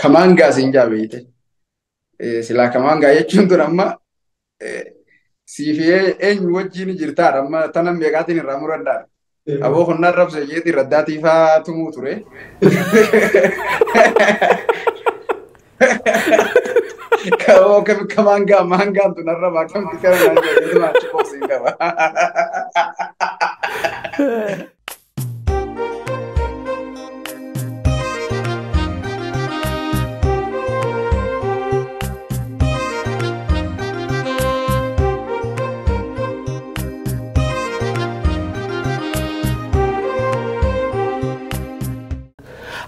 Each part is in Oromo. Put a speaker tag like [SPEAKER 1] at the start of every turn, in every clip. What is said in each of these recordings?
[SPEAKER 1] Kamaangaa siin jaabeeyte. Silaa kamaangaa jechuun tun amma siifee eenyu wajjin jirtaadha amma tana meeqaatiin irraa muraddaadha. Aboo qonnaan rabsa jeetii raddaatiifaa tumuu ture. Kau kemangga mangga tu narra bakam tikar nanya itu macam kau sih kau.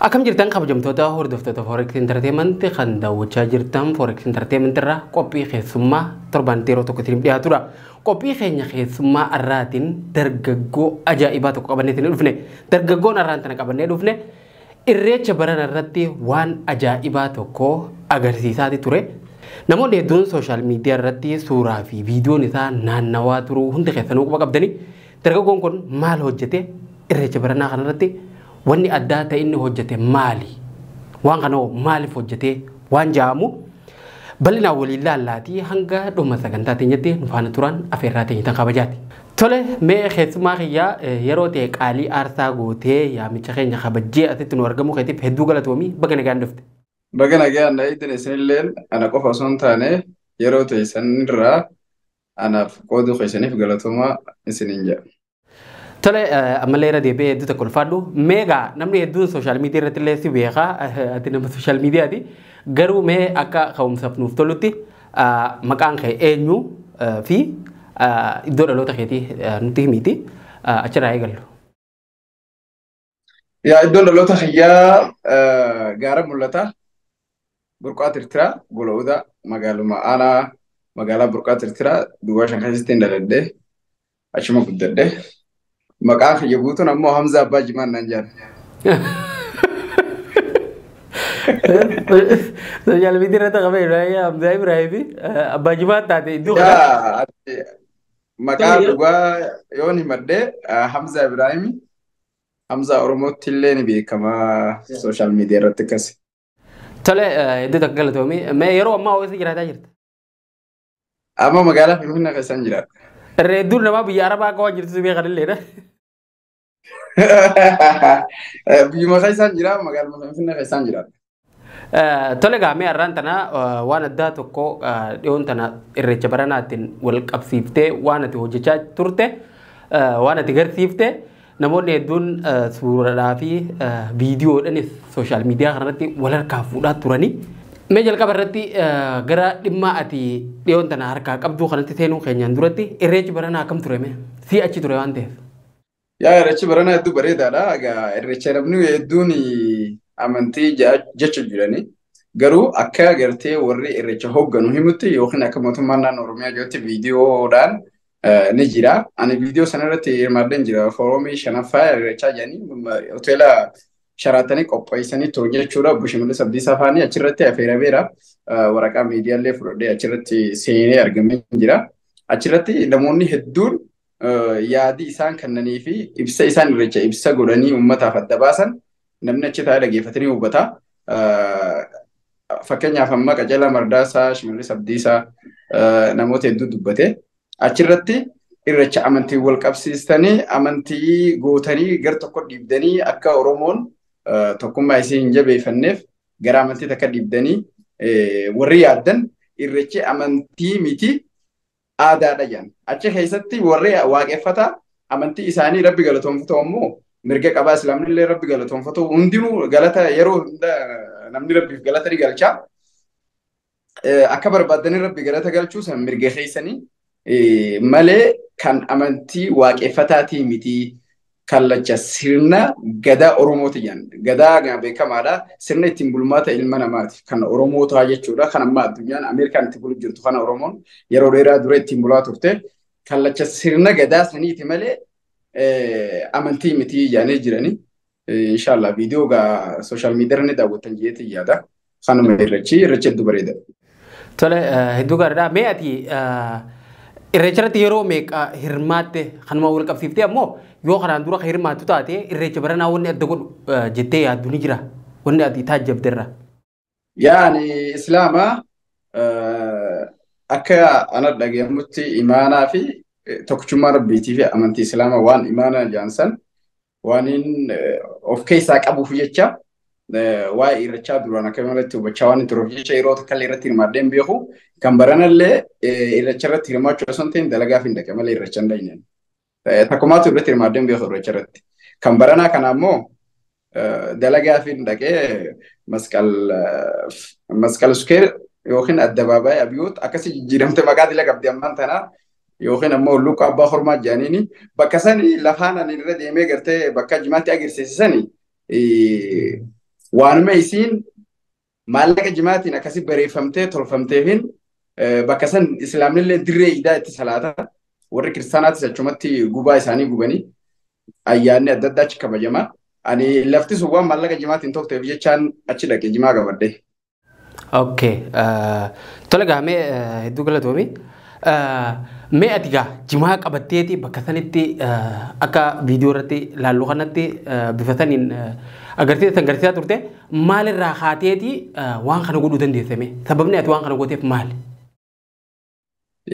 [SPEAKER 2] Akam jirtan kabajamtoota hordoftoota Forex Entertainment kan daawwachaa jirtan Forex Entertainment irraa qophii keessummaa torban yeroo tokkotti dhiyaatudha. Qophii keenya keessummaa arraatiin dargaggoo ajaa'ibaa tokko qabannee dhufne. Dargaggoon arraan tana qabannee dhufne irreecha barana irratti waan ajaa'ibaa tokko agarsiisaa ture. Namoonni hedduun sooshaal miidiyaa irratti suuraa fi viidiyoon isaa naannawaa turuu hundi keessanuu quba qabdanii dargaggoon kun maal hojjete irreecha baranaa kanarratti wanni addaa ta'e inni hojjete maali? Waan kana maaliif hojjete waan jaamu bal'inaa waliin laallaatii hanga dhuma sagantaa teenyatti nu faana turan afeerraa teenyatan kabajaati. Tole mee keessumaa kiyyaa yeroo ta'e qaalii aarsaa gootee yaamicha keenya kabajjee asitti nu argamu keetiif hedduu galatoomii baga nagaan dhufte.
[SPEAKER 1] Baga nagaan dha'iitin isinilleen ana qofa osoo hin taane yeroo ta'e sanirraa anaaf qooduu keessaniif galatooma isiniin jedha.
[SPEAKER 2] Tole ammallee irra deebi'ee hedduu tokko ulfaadhu meegaa namni hedduun sooshaal miidiyaa irratti illee si beekaa ati nama sooshaal miidiyaati garuu mee akka ka'umsaaf nuuf tolutti maqaan kee eenyu fi iddoo dhaloota keetii nutti himiti achirraa eegallu.
[SPEAKER 1] Yaa iddoon dhaloota kiyyaa gaara mul'ata burqaa tirtiraa gola'uudha magaaluma aanaa magaalaa burqaa tirtiraa duwwaa shan keessatti hin dhaladhe achuma guddadhe. Maqaan kiyya guutuun ammoo Hamza Abbaa Jimaan naan jedhan.
[SPEAKER 2] Sooshaal miidiyaa irratti qabee Hamza Ibrahimi Abbaa Jimaan taate iddoo kana.
[SPEAKER 1] Maqaa dhugaa yoo ni maddee Hamza Ibrahimi Hamza Oromootti illee ni beekama sooshaal miidiyaa irratti akkasi.
[SPEAKER 2] Tole iddoo takka galatoomii yeroo ammaa hojii jiraataa jirta.
[SPEAKER 1] Amma magaalaa Finfinnee keessan jiraata.
[SPEAKER 2] Reedduun namaa biyya Arabaa akka waan jirtu si beekan illeedha.
[SPEAKER 1] Biyyuma keessan jira magaaluma Finfinnee keessan jiraata.
[SPEAKER 2] Tole gaamee arraan tana waan addaa tokko dhiyoon tana irreecha baranaatiin wal qabsiiftee waan ati hojjechaa turte waan ati garsiifte namoonni hedduun suuraa fi viidiyoodhaanis sooshaal miidiyaa kanarratti wal harkaa fuudhaa turanii. Mee jalqaba irratti gara dhimma ati dhiyoon tana harkaa qabduu kanatti seenuu keenyaan duratti irreechi baranaa akkam ture mee si achi ture waan ta'eef.
[SPEAKER 1] Yaa irreechi baranaa hedduu bareedaadha. Egaa irreecha namni hedduun amantii jecha jiranii garuu akka agartee warri irreecha hoogganu himutti yookiin akka mootummaan naannoo Oromiyaa jirutti viidiyoodhaan ni jira. Ani viidiyoo sanarratti hirmaadheen jira. Foorumii shanaffaa irreechaa jedhanii hoteela sharaatanii qopheessanii too jechuudha. Obbo Shimallis Abdiisaa faanii achirratti affeerameera. Waraqaa miidiyaalee fudhadhee achirratti seenee argamee jira. Achirratti namoonni hedduun yaadii isaan kennanii fi ibsa isaan irreecha ibsa godhanii uummataaf adda baasan namni achi taa'ee dhaggeeffatanii hubata. Fakkeenyaaf amma Qajeelaa Mardaasaa, Shimallis Abdiisaa namoota hedduu dubbate. Achirratti irreecha amantii wal qabsiistanii amantii gootanii gar tokko dhiibdanii akka Oromoon tokkummaa isii hin jabeeffanneef gara amantii takka dhiibdanii warri yaaddan irreechi amantii miti aadaadha jedhan. Achi keessatti warri waaqeffata amantii isaanii Rabbi galatoonfatu ammoo mirga qabaa Islaamni illee Rabbi galatoonfatu hundinuu galata yeroo hunda namni Rabbiif galata ni galcha. Akka barbaadanii Rabbi galata galchuu san mirga keessanii malee kan amantii waaqeffataatii miti. Kallacha sirna gadaa Oromooti jedhan. Gadaa beekamaadha. Sirna ittiin bulmaata ilma namaati. Kan Oromootaa jechuudha. Kan amma addunyaan Ameerikaan itti bulu jirtu kana Oromoon yeroo dheeraa dura ittiin bulaa turte. Kallacha sirna gadaa saniiti malee amantii miti jedhanii jiranii. Inshaallah viidiyoo sooshaal miidiyaa irratti daawwattan jeetii yaada. Kanuma irreechi hedduu bareeda.
[SPEAKER 2] Tole hedduu gaariidha. Mee ati irreecha irratti yeroo meeqa hirmaatte kanuma wal qabsiiftee ammoo yoo kanaan dura hirmaattu taate irreecha baranaa wanni adda godhu jettee yaaddu ni jira. wanni ati taajjabderra.
[SPEAKER 1] يعني إسلاما أكا أنا دقيمتي إيمانا في تكتم ربيتي في أمانتي إسلاما وان إيمانا جانسن وانين of case أبو فيتشا waa'ee irrachaa duraan akka malatti hubachaa waan turuuf jecha yeroo takka illee irratti hirmaadheen beeku kan baranallee irracha irratti hirmaachuu osoo hin ta'in dalagaaf hin dhaqe malee irracha hin dhaqne. Takkumaatu irratti hirmaadheen beeku irracha irratti. Kan baranaa kana ammoo dalagaaf hin dhaqee masqal square yookiin addabaabaayii abiyoot akkasii jijjiiramte maqaa dila qabdi ammaan tanaa yookiin ammoo luqa abbaa hormaa jedhaniini bakka sani lafaan ani irra deemee gartee bakka jimaatti agarsiisisanii waanuma isiin maallaqa jimaatiin akkasii bareeffamtee tolfamteefin bakka san islaamnillee dirree idaa itti salaata warri kiristaanaatis achumatti gubaa isaanii gubanii ayyaanni adda addaa achi kabajama. Ani lafti sun waan maallaqa jimaatiin tolteef jechaan achi dhaqe jimaa gabadde.
[SPEAKER 2] Okay. Tole gaa mee hedduu galatoomi. Mee ati gaa jimaa qabatteeti bakka sanitti akka viidiyoo irratti laalluu kanatti bifa saniin agarsiisaa turte maalirraa haateeti waan kana godhuu dandeessame sababni ati waan kana gooteef maali?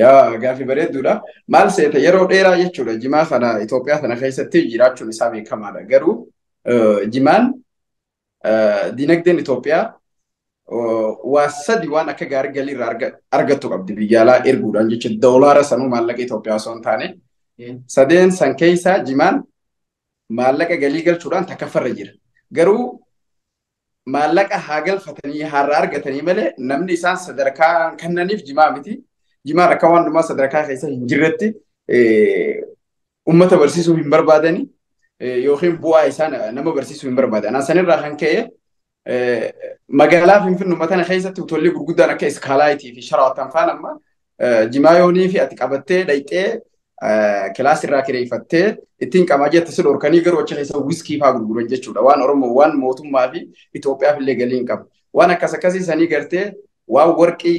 [SPEAKER 1] Yaa gaaffii bareedduudha. Maal seete yeroo dheeraa jechuudha jimaa kana Itoophiyaa kana keessatti jiraachuun isaa beekamaadha. Garuu jimaan dinagdeen Itoophiyaa waa sadi waan akka gaarii galii irraa argattu qabdi biyya alaa erguudhaan jechuudha. Doolaara sanuu maallaqa Itoophiyaa osoo hin taane. Sadeen san keessaa jimaan maallaqa galii galchuudhaan takkafarra jira. Garuu maallaqa haa galfatanii har'a argatanii malee namni isaan sadarkaa kennaniif jimaa miti. Jimaan akka waan dhumaa sadarkaa keessa hin jirretti uummata barsiisuu hin barbaadani yookiin bu'aa isaan nama barsiisuu hin barbaadan. Sanirraa kan ka'e magaalaa Finfinnee tana keessatti utollee gurguddaan akka iskaalaayitii fi sharaawatan faan amma jimaa yoonii fi ati qabattee dhayxee kilaasirraa kireeffattee ittiin qamaa jette si dhorkanii garuu achi keessa wiskii fa'aa gurguran jechuudha. Waan Oromoo waan mootummaa fi Itoophiyaaf illee galii hin qabu. Waan akkasii sanii gartee waan warqii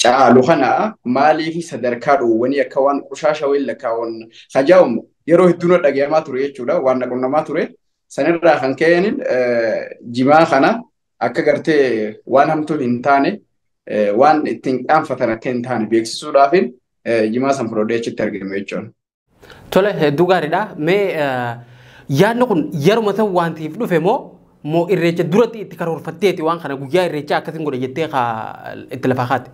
[SPEAKER 1] caalu kana maalii fi sadarkaa dhoowwanii akka waan qushaasha wayii lakkaawwan hajaa'umu yeroo hedduun dhagayamaa ture jechuudha. Waan dhaqunnamaa ture. Sanirraa kan ka'een jimaa kana akka gartee waan hamtuu hin taane waan ittiin qaanfatan akka hin taane beeksisuudhaaf jimaa san fuudhee achitti argame jechuudha.
[SPEAKER 2] Tole hedduu gaariidha. Mee yaadni kun yeruma san waantiif dhufe moo irreecha duratti itti karoorfatteeti waan kana guyyaa irreechaa akkasiin godha jettee itti lafa kaate?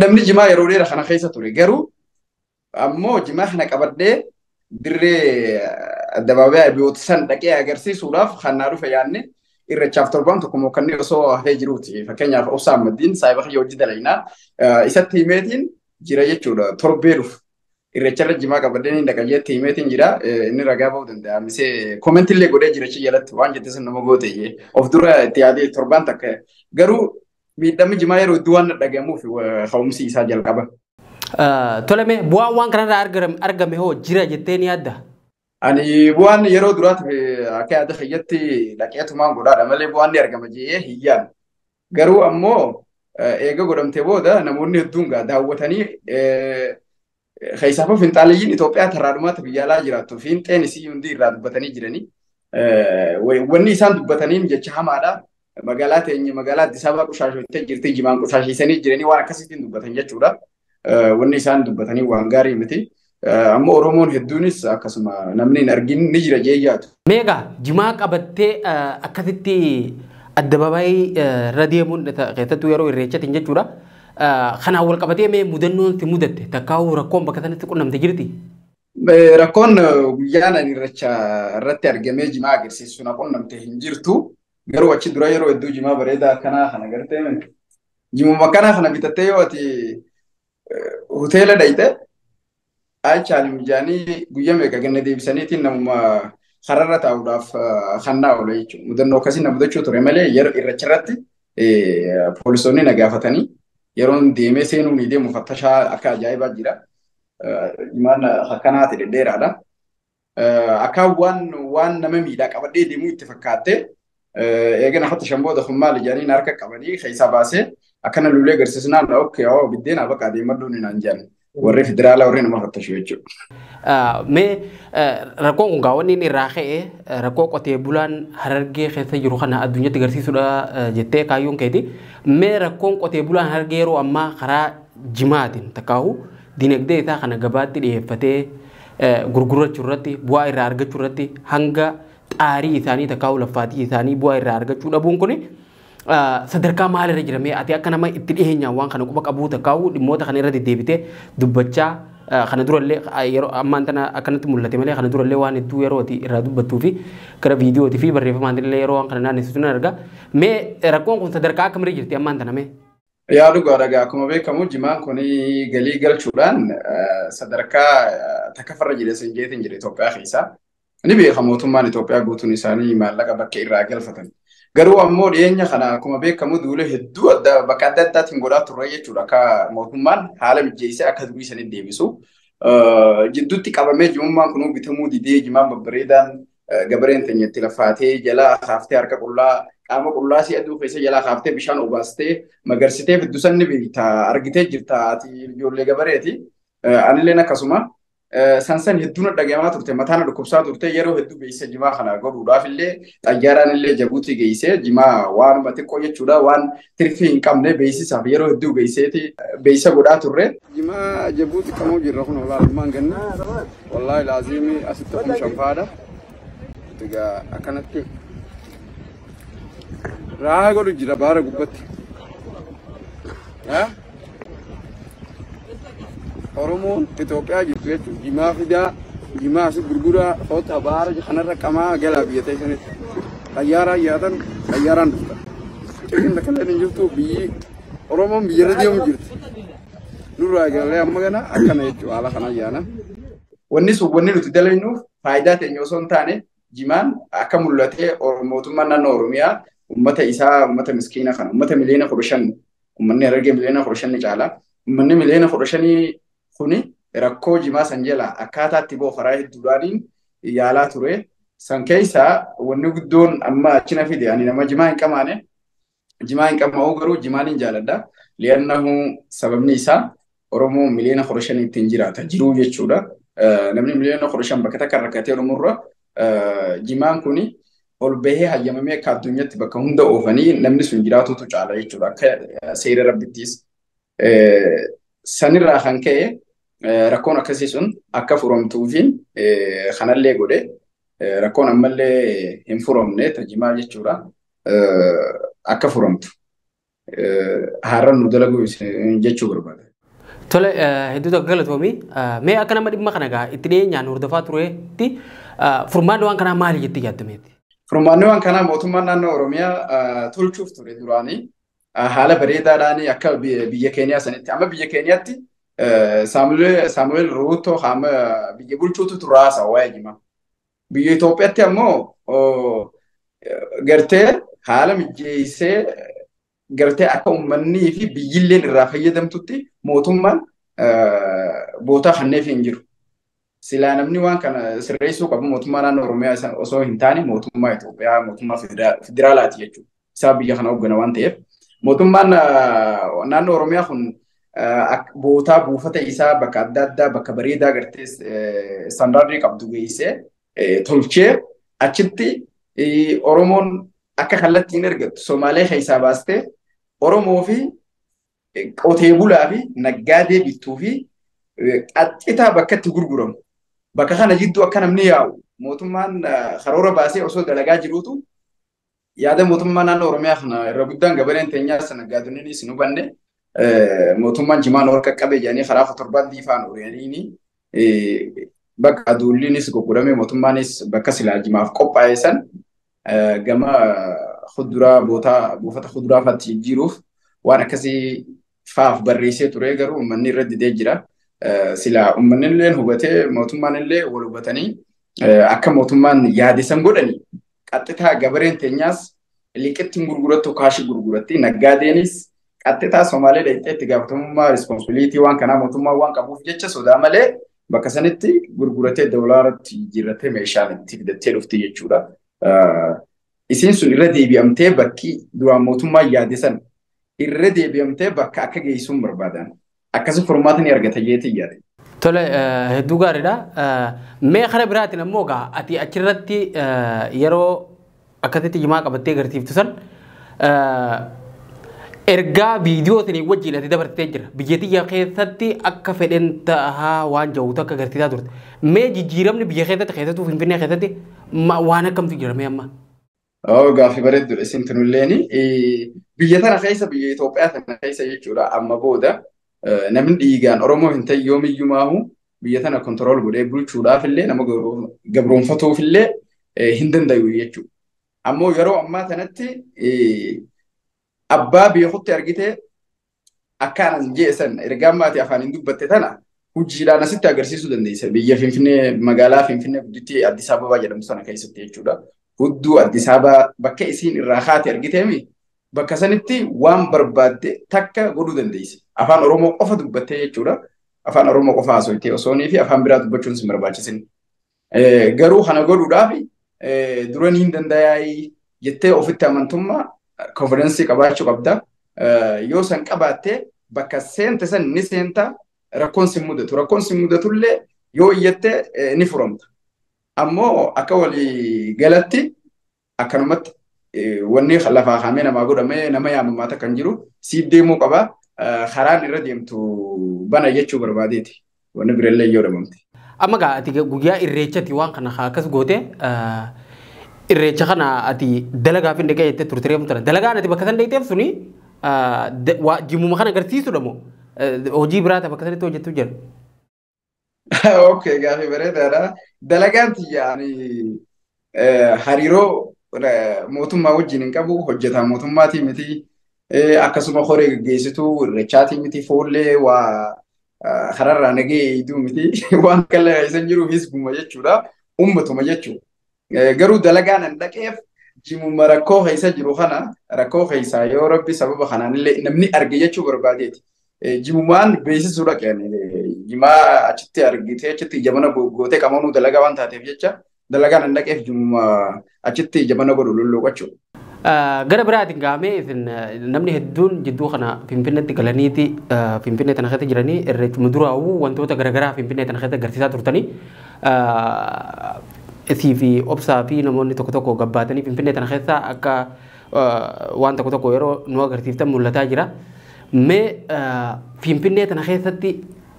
[SPEAKER 1] Namni jimaa yeroo dheeraa kana keessa ture garuu ammoo jimaa kana qabadhee dirree addabaabaayii abiyoot san dhaqee agarsiisuudhaaf kan naa dhufe yaadne irreechaaf torban tokko mokkannee osoo hafee jiruuti. Fakkeenyaaf Obsaa Ahmadiin saayiba kiyya hojii dalaynaa isatti himeetiin jira jechuudha. Torbee dhufu irreecharra jimaa qabadhee ni dhaqa jetti himeetiin jira. Inni ragaa ba'uu danda'a. Misee koomentillee godhee jira achi jalatti waan jette sun nama goote of dura itti yaadee torban takka garuu miidhamni jimaa yeroo iddoo waan dhagamuuf ka'umsi isaa jalqaba.
[SPEAKER 2] Toleme bu'aan waan kanarraa argame hoo jira jettee ni yaadda?
[SPEAKER 1] Ani bu'aan yeroo duraatti akka yaada fayyatti dhaqeetumaan godhaadha malee bu'aan ni argama jee hiyyaan. Garuu ammoo eega godhamtee booda namoonni hedduun daawwatanii keessaafu finxaaliyyiin Itoophiyaa tarraadhumaatti biyya alaa jiraattu fiinxeen isii hundi irraa dubbatanii jiranii. Wanni isaan dubbataniin jecha hamaadha. Magaalaa teenya magaalaa Addis Ababaa qushaashoottee jirti jimaan qushaashiisanii jiranii waan akkasiitiin dubbatan jechuudha. Wanni isaan dubbatanii waan gaarii miti. Ammoo Oromoon hedduunis akkasuma namni hin argin ni jira jee yaadu.
[SPEAKER 2] Meegaa jimaa qabattee akkasitti addabaabaayii irra deemuun keessattuu yeroo irreechatiin jechuudha. Kanaan wal qabatee mee mudannoon si mudatte takkaa'uu rakkoon bakka sanatti qunnamte jirti?
[SPEAKER 1] Rakkoon guyyaan irreecha irratti argamee jimaa agarsiisu na qunnamte hin jirtu. Garuu achi dura yeroo hedduu jimaa bareedaa akkanaa kana gartee jimuma akkanaa kana bitattee yoo ati hoteela dhayite achaani mijaanii guyyaa meeqa ganna deebisaniitiin namuma kararra taa'uudhaaf kannaa oolu jechuudha. Mudannoo akkasii na mudachuu ture malee yeroo irreecha irratti poolisoonni na gaafatanii yeroon deemee seenuu ni deemu fattashaa akka ajaa'ibaa jira. Jimaan akkanaati dhedheeraadha. Akka waan nama miidhaa qabadhee deemuu itti fakkaattee eegana fattashan booda kun maal ijaanii harka qabanii keessaa baasee akkana lulee agarsiisnaan okkee biddeen abaqaa deemaduu ni naan jedhan warri federaalaa warri nama fattashu jechuudha.
[SPEAKER 2] mee rakkoon kun gaawwan inni irraa ka'e rakkoo qotee bulaan Harargee keessa jiru kana addunyaatti agarsiisudha jettee kaayyoon keeti. Mee rakkoon qotee bulaan Harargee yeroo ammaa karaa jimaatiin takkaahu dinagdee isaa kana gabaatti dhiyeeffatee gurgurachuu irratti bu'aa irraa argachuu irratti hanga xaarii isaanii takkaahu laffaatii isaanii bu'aa irraa argachuu dhabuun kuni sadarkaa maalirra jiramee ati akka nama itti dhiyeenyaan waan kana quba qabuu takkaahu dhimmoota kana irra deddeebitee dubbachaa kana durallee yeroo ammaan tana akkanatti mul'ate malee kana durallee waan hedduu yerooti irraa dubbattuu fi gara viidiyootii fi barreeffamaan illee yeroo waan kana naannessisu nan arga. Mee rakkoon kun sadarkaa akkamirra jirti ammaan tana mee?
[SPEAKER 1] Yaa dhugaa dhagaa akkuma beekamu jimaan kun galii galchuudhaan sadarkaa takkafarra jireenya jeetiin jira Itoophiyaa keessaa. Ni beeka mootummaan Itoophiyaa guutuun isaanii maallaqa bakka irraa galfatan. Garuu ammoo dhiyeenya kana akkuma beekamu duulee hedduu bakka adda addaatiin godhaa turre jechuudha. Akka mootummaan haala mijeessee akka durii sanitti deebisu. Jidduutti qabamee jimummaan kunuu bitamuu didee jimaan babbareedaan gabareen teenyatti lafaatee jalaa kaaftee harka qullaa qaama qullaa si aduu keessa jalaa kaaftee bishaan obaastee magarsitee fiddusan ni beekta argitee jirta ati ijoollee gabareeti. Anilleen akkasuma sansan hedduun dhagahamaa turte mataan dhukkubsaa turte yeroo hedduu beeksisa jimaa kana godhuudhaaf illee xayyaaraan illee Jabuutii geessee jimaa waanuma xiqqoo jechuudha waan tirfii hin qabne beeksisaaf yeroo hedduu geesseeti beeksisa godhaa turre. Jimaa Jabuutii kamuu jirra kun olaalummaan ganna wallaahi laazimii asitti kun shanfaadha. Egaa akkanatti raa godhu jira baara gubbatti. Oromoon Itoophiyaa jirtu jechuudha. Jimaa fidaa, jimaa asii gurguraa, foota baara kanarra qamaa galaa biyya ta'e sanitti. Xayyaaraan yaatan, xayyaaraan dhufta. Cikin akka illee hin jirtu biyyi Oromoon biyya irra deemu jirti. Nurraa eegalee amma gana akkana jechuudha haala kana ayyaana. Wanni sun wanni nuti dalagnuuf faayidaa teenya osoo hin taane jimaan akka mul'atee mootummaan naannoo Oromiyaa uummata isaa uummata miskiina kana uummata miliyoona 15 uummanni Harargee miliyoona 15 caala. Uummanni miliyoona 15 kuni rakkoo jimaa san jala akkaataa itti boofaraa hedduudhaaniin yaalaa ture. San keessaa wanni guddoon amma achina fide ani nama jimaa hin qamaane jimaa hin qabaa'u garuu jimaan hin jaaladha. Li'annahu sababni isaa Oromoo miliyoona 15 ittiin jiraata jiruu jechuudha. Namni miliyoona 15 bakka takka rakkatee Oromurra jimaan kuni ol bahee hayyamamee akka addunyaatti bakka hunda oofanii namni sun jiraatutu caala jechuudha. Akka seera rabbittiis. Sanirraa kan ka'e rakkoon akkasii sun akka furamtuufiin kanallee godhe rakkoon ammallee hin furamne jimaa jechuudha akka furamtu haaraan nu dalaguu jechuu barbaada.
[SPEAKER 2] Tole hedduu tokko galatoomii mee akka nama dhimma kana gaa itti dhiyeenyaan hordofaa tureetti furmaanni waan kanaa maali jettee yaaddameetti? Furmaanni
[SPEAKER 1] waan kanaa mootummaan naannoo Oromiyaa tolchuuf ture duraanii. Haala bareedaadhaan akka biyya Keeniyaa sanitti amma biyya Keeniyaatti Saamu'eel Ruuto hama biyya bulchuutu turaasa waa'ee jimaa. Biyya Itoophiyaatti ammoo gartee haala mijeessee gartee akka uummanni fi biyyilleen irraa fayyadamtutti mootummaan bootaa kanneef hin jiru. Silaa namni waan kana sirreessuu qabu mootummaa naannoo Oromiyaa osoo hin taane mootummaa Itoophiyaa mootummaa federaalaati jechuudha. Isaa biyya kana hooggana waan ta'eef. Mootummaan naannoo Oromiyaa kun bootaa buufata isaa bakka adda addaa bakka bareedaa gartee istaandaardii qabdu geessee tolchee achitti Oromoon akka kallattiin ergattu Somaalee keessaa baastee Oromoo fi qotee bulaa fi naggaadee bittuu fi qaxxitaa bakka itti gurguramu. Bakka kana jidduu akka namni yaa'u mootummaan karoora baasee osoo dalagaa jiruutu yaada mootummaan naannoo Oromiyaa kana irra guddaan gabareen teenyaas naggaadonniinis nu banne mootummaan jimaan ol qaqqabe jedhanii karaa torban diifaan oolanii bakka aduulliinis gurguramee mootummaanis bakka silaa jimaaf qophaa'e san gama kuduraa buufata kuduraa fa'aatti jijjiiruuf waan akkasii faaf barreessee ture garuu uummanni irra didee jira. Silaa uummanni illee hubatee mootummaan illee wal hubatanii akka mootummaan yaadisan godhanii qaxxitaa gabareen teenyaas liqittiin gurgurattu kaashii gurguratti naggaadeenis qaxxitaa Somaalee dhaqxee itti gaafatamummaa rispoonsibiliitii waan kanaa mootummaan waan qabuuf jecha sodaa malee bakka sanitti gurguratee doolaaratti jijjiirrattee meeshaan itti fidattee dhufti jechuudha. Isiin sun irra deebi'amtee bakki duraan mootummaan yaadisan irra deebi'amtee bakka akka geessuun barbaadan akkasii furmaata ni argata jeetii yaade.
[SPEAKER 2] tole hedduu gaariidha. Mee kana biraatiin ammoo gaa ati achirratti yeroo akkasitti jimaa qabattee agarsiiftu san ergaa viidiyootiin wajjin ati dabartee jira. Biyya tiyya keessatti akka fedhen tahaa waan jawuutu akka agarsiisaa turte. Mee jijjiiramni biyya keessatti Finfinnee keessatti waan akkamtu jira mee amma?
[SPEAKER 1] Gaaffii bareeddudha isin tunulleeni. Biyya tana keessa biyya Itoophiyaa tana keessa jechuudha amma booda namni dhiigaan Oromoo hin ta'e yoomiyyumaahu biyya tana kontirool godhee bulchuudhaaf illee nama gabroonfatuuf illee hin danda'u jechuudha. Ammoo yeroo ammaa kanatti abbaa biyya kutti argite akkaanas jeesan ergaa maatii afaaniin dubbatte tana hojiidhaan asitti agarsiisuu dandeessa. Biyya Finfinnee magaalaa Finfinnee guddittii Addis Ababaa jedhamtu sana keessatti jechuudha. Hudduu Addis Ababaa bakka isiin irraa kaate argiteemi bakka sanitti waan barbaadde takka godhuu dandeessa. Afaan Oromoo qofa dubbattee jechuudha. Afaan Oromoo qofa haasofte osoonii fi afaan biraa dubbachuun sin barbaachisin. Garuu kana godhuudhaaf duranii hin danda'aayii jettee ofitti amantummaa konfidensii qabaachuu qabda. Yoo san qabaattee bakka seente san ni seenta rakkoon sin mudatu. Rakkoon sin mudatullee yoo iyyatte ni furamta. Ammoo akka walii galatti akkanumatti wanni lafaa kaamee namaa godhamee nama yaamamaa takkan jiru siif deemuu qaba. Karaan irra deemtu bana jechuu barbaadeeti. Wanni birallee yoo dhabamte.
[SPEAKER 2] Amma gaa ati guyyaa irreechatti waan kana akkas goote irreecha kana ati dalagaaf hin dhaqee jettee turte reefu tana. Dalagaan ati bakka san dheeyteef suni jimmuma kana agarsiisudha moo hojii biraata bakka sanitti hojjettu jira?
[SPEAKER 1] Okay, gaaffii bareedaadha. Dalagaan tiyyaani hariiroo mootummaa wajjin hin qabu hojjetaa mootummaatii miti. Akkasuma horee gaggeessituu irreechaatii miti foollee waa hararraa nagee eeyduu miti. Waan kalla isan jiru hisbuma jechuudha. Ummatuma jechuudha. Garuu dalagaan hin dhaqeef jimuma rakkoo keessa jiru kana rakkoo keessaa yoo rabbi sababa kanaanillee namni arge jechuu barbaadeeti. Jimumaan beeksisuudha qe'anii jimaa achitti argitee achitti jabana gootee qabanuu dalagaa waan taateef jecha dalagaan hin dhaqeef jimuma achitti jabana godhu lolloqachuu.
[SPEAKER 2] Gara biraatiin gaamee namni hedduun jidduu kana Finfinneetti galaniiti Finfinnee tana keessa jiranii irreechuma duraa'uu wantoota garaagaraa Finfinnee tana keessa agarsiisaa turtanii isii fi obsaa fi namoonni tokko tokko gabbaatanii Finfinnee tana keessa akka waan tokko tokko yeroo nu agarsiiftan mul'ataa jira. Mee Finfinnee tana keessatti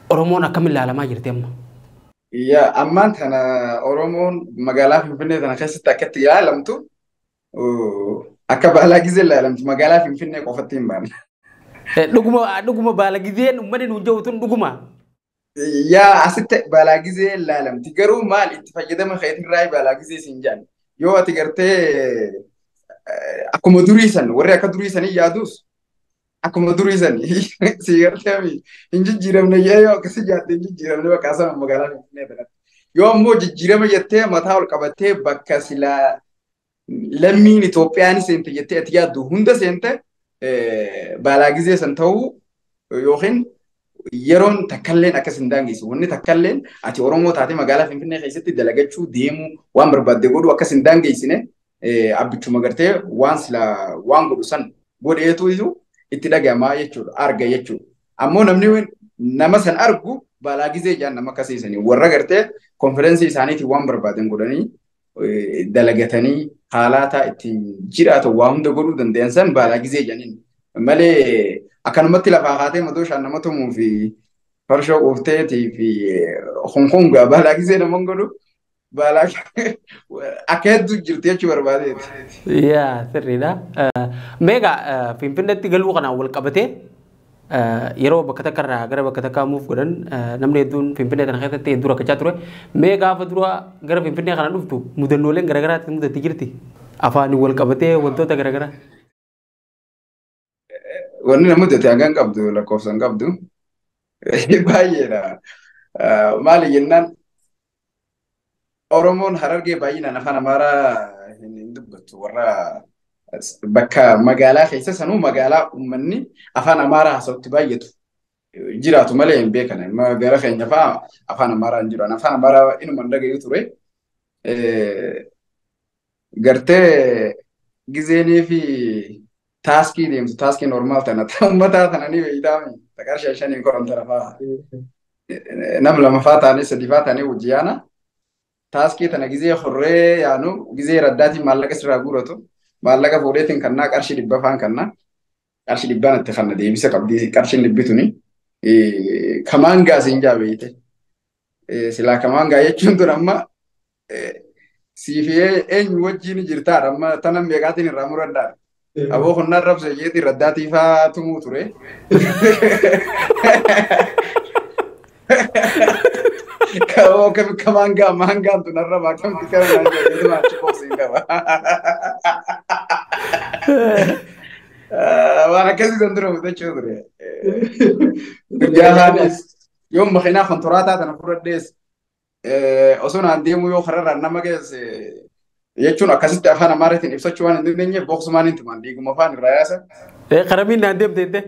[SPEAKER 2] Oromoon akkamiin ilaalamaa jirti amma?
[SPEAKER 1] Yaa ammaan tana Oromoon magaalaa Finfinnee tana keessatti akkatti ilaalamtu akka baalaa gizee ilaalamtu magaalaa Finfinnee qofatti hin baane.
[SPEAKER 2] Dhuguma baalaa gizeen uummanni nuun jawwatuun dhuguma.
[SPEAKER 1] Yaa asitti baalaa gizee ilaalamti garuu maal itti fayyadama keetirraa baalaa gizee siin jaan yoo ati gartee akkuma durii san warri akka durii sanii yaadus akkuma durii sanii si gartee hin jijjiiramne yoo akkasii jaatte hin jijjiiramne bakka sana magaalaa Finfinnee tanatti yoo ammoo jijjiirama jettee mataa ol qabattee bakka silaa lammiin Itoophiyaan seente jettee ati yaaddu hunda seente baalaa gizee san ta'uu yookiin yeroon takkalleen akkas hin daangeessu. Wanni takkalleen ati Oromoo taate magaalaa Finfinnee keessatti dalagachuu deemuu waan barbaadde godhu akkas hin daangeessine abbichuma gartee waan silaa waan godhu san godheetu iyyuu itti dhagahamaa jechuudha arga jechuudha. Ammoo namni nama san argu baalaa gizee jaan nama akkasiisanii warra gartee konferensii isaaniitiin waan barbaadan godhanii dalagatanii haalaataa ittiin jiraatu waa hunda godhuu danda'an san baalaa gizee jaaniin malee akkanumatti lafaa haatee madooshaan nama tumuu fi farshoo qoofteetii fi honkongaa baalaa gizee nama godhu baalaa akka hedduu jirti jechuu barbaadeeti.
[SPEAKER 2] Yaa sirriidha. Meegaa Finfinneetti galuu kanaan wal qabatee yeroo bakka takkarraa gara bakka takkaa muuf godhan namni hedduun Finfinnee tana keessatti hedduu rakkachaa ture. Mee gaafa dura gara Finfinnee kana dhuftu mudannooleen garaagaraatti mudatti jirti. Afaaniin wal qabatee wantoota garaagaraa.
[SPEAKER 1] Wanni nama mudate hangaan qabdu lakkoofsan qabdu baay'eedha. Maali jennaan Oromoon Harargee baay'inaan afaan Amaaraa hin dubbattu warra bakka magaalaa keessa sanuu magaalaa uummanni afaan Amaaraa haasawutti baay'atu jiraatu malee hin beekan. Gara keenya fa'aa afaan Amaaraa hin jiru. Afaan Amaaraa inuma hin dhagayu ture. Gartee gizeenii fi taaskii deemtu taaskii normaal tana uummataa tana ni beeytaami. Taqar shaniin koramta lafaa. nam lama faa taanee sadii faa taanee wajjiyaana taaskii tana gizee horree yaanu gizee raddaatiin maallaqa sirraa guuratu maallaqa fuudheetiin kannaa qarshii dhibba faan kannaa qarshii dhibbaan itti kanna deebisa qabdi qarshiin dhibbituni kamaan gaasiin jaabeeyte silaa kamaan gaa jechuun tun amma siifee eenyu wajjiin jirtaa amma tana meeqaatiin irraa muraddaa aboo konnaan rabse jeetii raddaatii faa tumuu ture. Kalau ke mangga tu narra macam kita nanya itu macam kau sih kau. Wah kasih sendiri betul cudre. Jalan يوم ما خينا خنطرات هذا نفرد ديس أصلا عندي مو يو خرر أنا ما جالس يجون أكاسيت أخانا مارتين إبسط شوان الدنيا بوكس مان أنت مان ديكو مفان الرئاسة.
[SPEAKER 2] خرابين عندي بديته.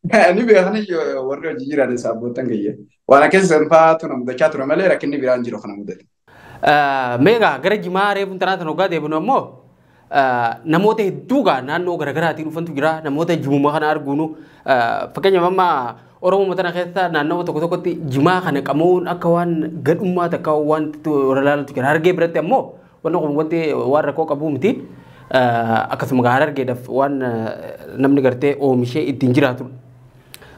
[SPEAKER 1] Ini biasanya warga jijira ada sabutan kaya. Wala kesi sempat tu namuda catur malah rakyatnya bilang jiro kana muda.
[SPEAKER 2] Mega gara jimare pun tanah tanoga deh buno mo. Namote duga nano gara-gara hati ufan tu gira namote jimu makan argunu. Pakainya mama orang mau tanah kesta nano toko-toko ti jima kana kamu akawan gad umma takawan tu orang tu gira harga berarti mo. Wano kumwanti warra ko kabu mti. Akasuma harga daf wan namni garte o mishe itinjira tu.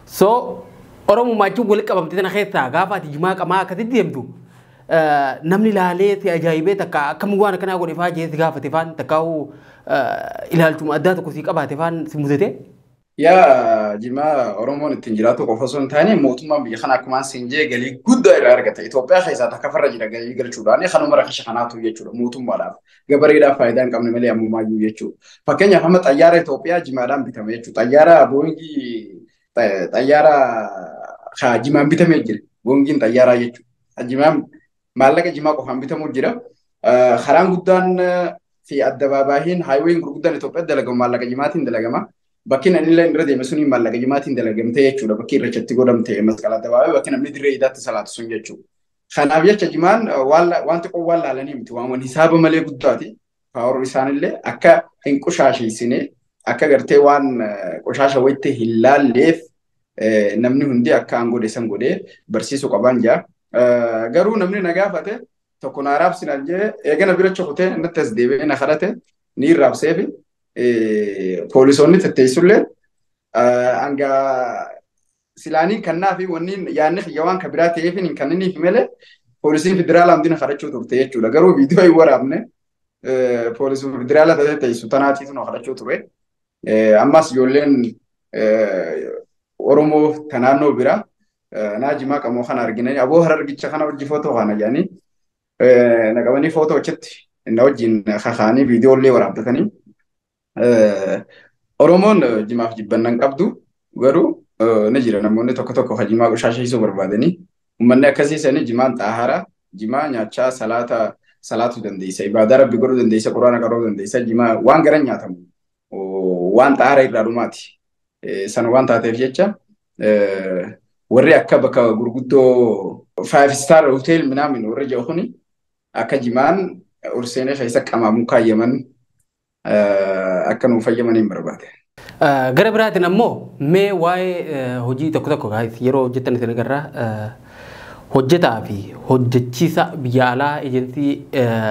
[SPEAKER 2] So orang mau maju boleh kabam tidak nak kereta, gapa di jemaah kama kati diam tu. Namni lale ti ajaibnya tak kamu gua nak kena aku nifaj je gapa tifan tak kau ilhal cuma ada tu kusi kaba tifan semudete.
[SPEAKER 1] Ya jemaah orang mau itinjira tu kofason tanya mau tu mah biar aku masih je gali good dari harga tu. Ethiopia kaisa tak kafar aja gali gali curang ni kanu mereka shakana tu je curang mau tu malah. Gabari dah faedah kamu ni melihat mau maju je curang. Pakainya kami tayar Ethiopia jemaah dah bitam je curang. Tayar boingi طيارة خاجمام بتمجر بونجين طيارة يجو جمام مالك جماعة كم بتمجرا خرام قدان في الدبابين هايوين قدان توبة دلقوا مالك جماعتين دلقما بكين أني لا نرد مسوني مالك جماعتين دلقم تيجو بكين رجعت تقولم تي مسكلا دبابة بكين أمني دري إذا تسالات سنجتشو خنابيا جمان ولا وانت ولا لني متوام ونحساب ملي قداتي فور رسان الله أكا إنكشاشي سنة akka gartee waan qoshasha wayte hilaalleef namni hundi akka angode san gode barsiisu qaban jaa garuu namni nagaafate tokko na raabsinan jee eegana bira chokute nattas deebi'ee na kadhate ni raabseefi poolisoonni tetteessullee anga silaanii kannaa fi wanni yaanni xiyawaan ka biraa ta'eefin hin kanniniif malee poolisiin federaalaa hundina kadhachuu turte jechuudha garuu viidiyoo hin waraabne poolisiin federaalaa tetteessu tanaatiitu na kadhachuu ture. Ammas ijoolleen Oromoo tanaannoo bira naajimaa qamoo kana arginanii aboo harargicha kana hojii footoo kana jedhanii naqabanii footoo achitti inni wajjin kakaanii viidiyoollee waraabbatanii Oromoon jimaaf jibbannan qabdu garuu ni jira namoonni tokko tokko jimaa qoshaashiisuu barbaadanii uummanni akkasiisanii jimaan xaaharaa jimaa nyaachaa salaatuu dandeessa ibaadaa rabbi godhuu dandeessa quraana qaroo dandeessa jimaa waan garan nyaatamu. Waan xaara irraa dhumaati. San waan taateef jecha warri akka bakka gurguddoo 5-star hotel minaamin warri jiru kuni akka jimaan urseenee keessa qamaamuu kaayyaman akka nuuf fayyamanii hin barbaade.
[SPEAKER 2] Gara biraatiin ammoo mee waa'ee hojii tokko tokko yeroo hojjetan isin agarraa hojjetaa fi hojjechiisa biyya alaa ejensii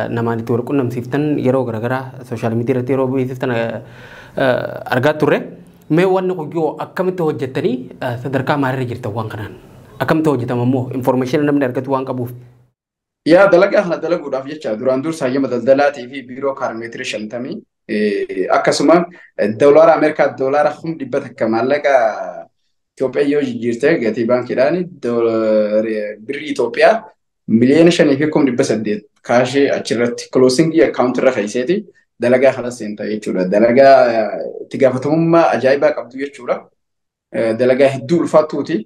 [SPEAKER 2] namaan itti wal qunnamsiiftan yeroo garaagaraa sooshaal miidiyaa irratti yeroo beeksiftan argaa turre mee wanni kun yoo akkamitti hojjettanii sadarkaa maalirra jirtan waan kanaan akkamitti hojjetama immoo information namni argatu waan qabuuf.
[SPEAKER 1] Yaa dalagaa kana dalaguudhaaf jecha duraan dursa hayyama daldalaatii fi biiroo kaarmeetirii 50 akkasuma doolaara Ameerikaa doolaara 100 akka maallaqa Itoophiyaa yoo jijjiirte gatii baankiidhaan birrii Itoophiyaa miliyoona 5.8 kaashee achirratti closing account irra kaayiseeti dalagaa kana seenta jechuudha. Dalagaa itti gaafatamummaa ajaa'ibaa qabdu jechuudha. Dalagaa hedduu ulfaatuuti.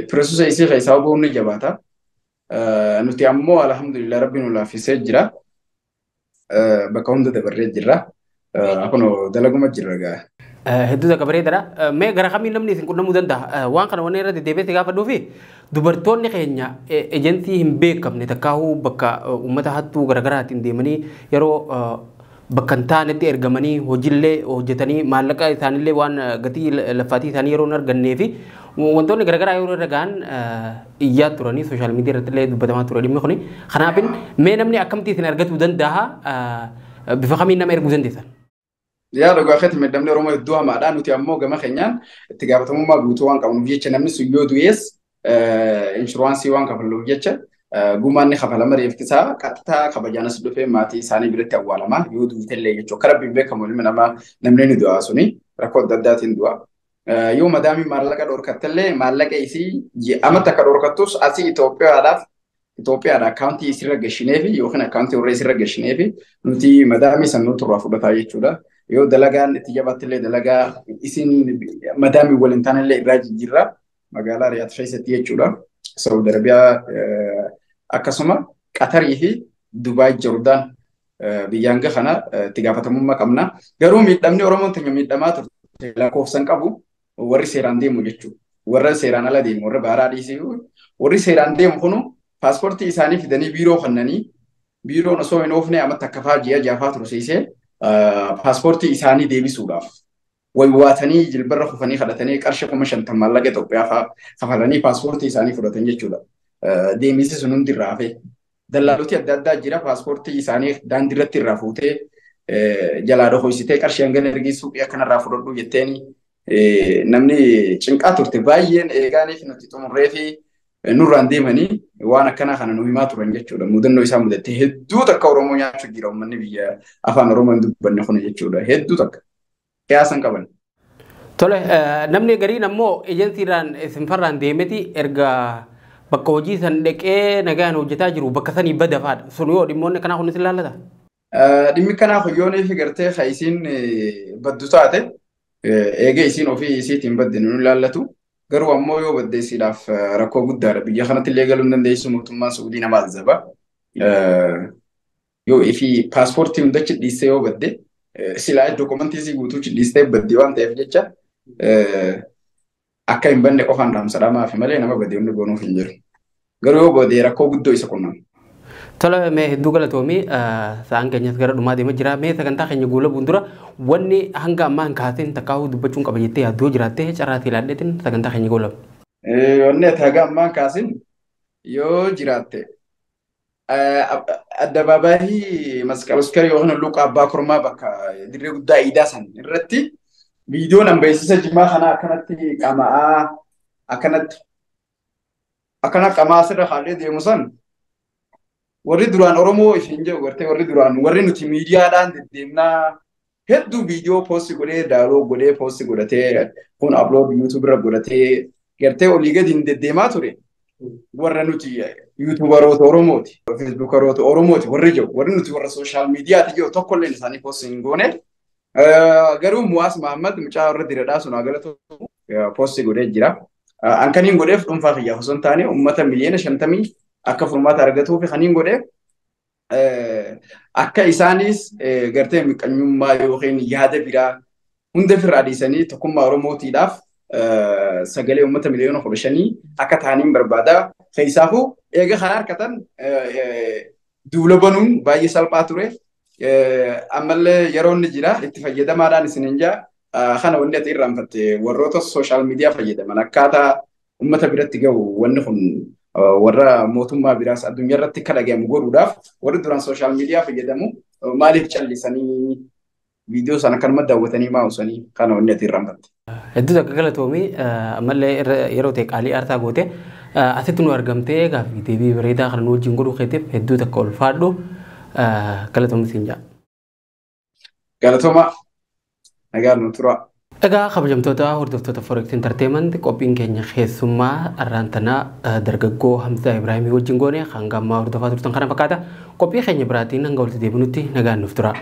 [SPEAKER 1] Piroosesa isii keessaa bu'uun ni jabaata. Nuti ammoo alhamdulillah rabbiin nu laaffisee jira. Bakka hunda dabarree jirra. Akkuma dalaguma jirra gaa.
[SPEAKER 2] Hedduu takka bareedaadha. Mee gara kamiin namni isin qunnamuu danda'a? Waan kana wanni irratti deebi'ee gaafadhuu fi dubartoonni keenya ejensii hin beekamne takkaahuu bakka uummata hattuu garaagaraatiin deemanii yeroo bakkan taanetti ergamanii hojiillee hojjetanii maallaqa isaanillee waan gatii laffaatii isaanii yeroo hin argannee fi wantoonni garaagaraa yeroo irra gahan iyyaa turanii sooshaal miidiyaa irratti illee dubbatamaa ture dhimmi kuni. Kanaafin mee namni akkamitti isin argachuu danda'a bifa kamiin nama erguu dandeessan?
[SPEAKER 1] Yaa dhugaa keetti miidhamni Oromoo hedduu hamaadha. Nuti ammoo gama keenyaan itti gaafatamummaa guutuu waan qabnuuf jecha namni sun yoo du'ees inshuraansii waan kafaluuf jecha gumaanni kafalama reeffisaa qaxxaa kabajaanas dhufee maatii isaanii biratti awwaalama yoo duutellee jechuudha. Akka rabbiin beekamu ilmi namaa namni ni du'a suni rakkoo adda addaatiin du'a. Yoo madaamii maallaqa dhorkattellee maallaqa isii ji'amatti akka dhorkattus asii Itoophiyaadha akkaawuntii isirra gashineefi yookiin akkaawuntii warra isirra gashineefi nuti madaamii sannuu turraa fudhataa jechuudha. Yoo dalagaan itti jabaattillee dalagaa isin madaamii waliin taanillee irraa jijjiirraa magaalaa Riyaad keessatti jechuudha. Saudi Arabiyaa akkasuma Qatarii fi Dubaay Jordaan biyyaan kana itti gaafatamummaa qabna. Garuu miidhamni Oromoon teenya miidhamaa turte lakkoofsan qabu warri seeraan deemu jechuudha. Warra seeraan ala deemu warra baaraa dhiisuu warri seeraan deemu kunu paaspoortii isaanii fidanii biiroo kannanii biiroon osoo hin oofne amatti akka ji'a jaafaa tursiisee paaspoortii isaanii deebisuudhaaf waywaatanii jilbarra kufanii kadhatanii qarshii 5,000 maallaqa Itoophiyaa kafalanii paaspoortii isaanii fudhatan jechuudha. Deemisi sun hundi irraa hafe. Dallaaloti adda addaa jira paaspoortii isaanii daandii irratti irraa fuutee jalaa dhohoysitee qarshii hangana ergii suuqii akkanarraa fudhadhu jetteeni namni cinqaa turte baay'een eegaaniif nuti xumurree fi nurraan deemanii waan akkanaa kana nu himaa turan jechuudha. Mudannoo isaa mudattee hedduu takka Oromoo nyaachuu jira uummanni biyya afaan Oromoo hin dubbanne kun jechuudha. Hedduu takka qiyaasan qaban.
[SPEAKER 2] Tole namni gariin ammoo ejensiidhaan isin farraan deemeti erga bakka hojii san dhaqee nagaan hojjetaa jiru bakka sanii bada faadha. Sun yoo dhimmoonni kanaa kunis ilaallata?
[SPEAKER 1] Dhimmi kanaa hoyyoonii fi gartee ka isiin baddu taate eegee isiin ofii isiitiin badde nu ilaallatu. Garuu ammoo yoo baddeessiidhaaf rakkoo guddaadha. Biyya kanatti illee galuu hin dandeessu mootummaan Suudii nama azaba. Yoo fi paaspoortii hundachi dhiistee yoo badde silaa dookumentii guutuu dhiistee badde waan ta'eef jecha akka hin banne qofaan dhaamsadhamaa fi malee nama badde hundi goonuuf hin jiru. Garuu yoo badde rakkoo guddoo isa qunnama.
[SPEAKER 2] Tola mee hedduu galatoomii sa'aan keenyas gara dhumaa deemaa jira. Mee sagantaa keenya guula buundura wanni hanga ammaa hin kaasin takkaa'uu dubbachuun qaba jettee yaaddoo jiraattee carraatii ilaalleetiin sagantaa keenya guula.
[SPEAKER 1] Wanni ati hanga ammaa hin kaasin yoo jiraatte addabaabaayii masqaluskari yookiin luuqa abbaa kormaa bakka dirree guddaa iidaa san irratti viidiyoon hambeessisa jimaa kana akkanatti qama'aa akkana qamaa asirra haallee deemu san warri duraan Oromoo isin jedhu gartee warri duraan warri nuti miidiyaadhaan deddeemnaa hedduu viidiyoo poosti godhee daaloo godhee poosti godhatee kun upload YouTube irra godhatee gartee olii gadi hin deddeemaa ture warra nuti YouTuberoota Oromooti Facebookeroota Oromooti warri jiru warri nuti warra sooshaal miidiyaati jiru tokkollee isaanii poosti hin goone garuu Muwaas Mahammad mucaa warra diradhaa sun agalatu poosti godhee jira. Ankaniin godheef dhuunfaa kiyyaaf osoo hin taane uummata miliyoona 50 akka furmaata argatuu fi kaniin godhee akka isaanis gartee miqanyummaa yookiin yaada biraa hunda ofirraa dhiisanii tokkummaa Oromootiidhaaf sagalee uummata miliyoona 15 akka ta'aniin barbaada. Keessaafuu eega kan harkatan duula banuun baay'ee salphaa ture. Ammallee yeroo inni jira itti fayyadamaadhaan isiniin jaa kana wanni ati irraanfatte warroota sooshaal miidiyaa fayyadaman akkaataa uummata biratti gahu wanni kun warra mootummaa biraas addunyaa irratti akka dhagahamu godhuudhaaf warri duraan sooshaal miidiyaa fayyadamu maaliif callisanii viidiyoo sana kanuma daawwatanii maa'usanii kana wanni ati irraanfatte.
[SPEAKER 2] Hedduu takka galatoomii ammallee yeroo ta'e qaalii aarsaa goote asitti nu argamtee gaaffii deebii bareedaa kana nu wajjin godhuu keetiif hedduu takka ulfaadhu galatoomii siin jaa.
[SPEAKER 1] Galatooma nagaan nu tura.
[SPEAKER 2] Egaa kabajamtoota hordoftoota Forex Entertainment qophiin keenya keessummaa arraantanaa dargaggoo Hamzaa Ibraahimii wajjin goone hanga ammaa hordofaa turtan kana fakkaata qophii keenya biraatiin hanga walitti deebinutti nagaan nuuf tura.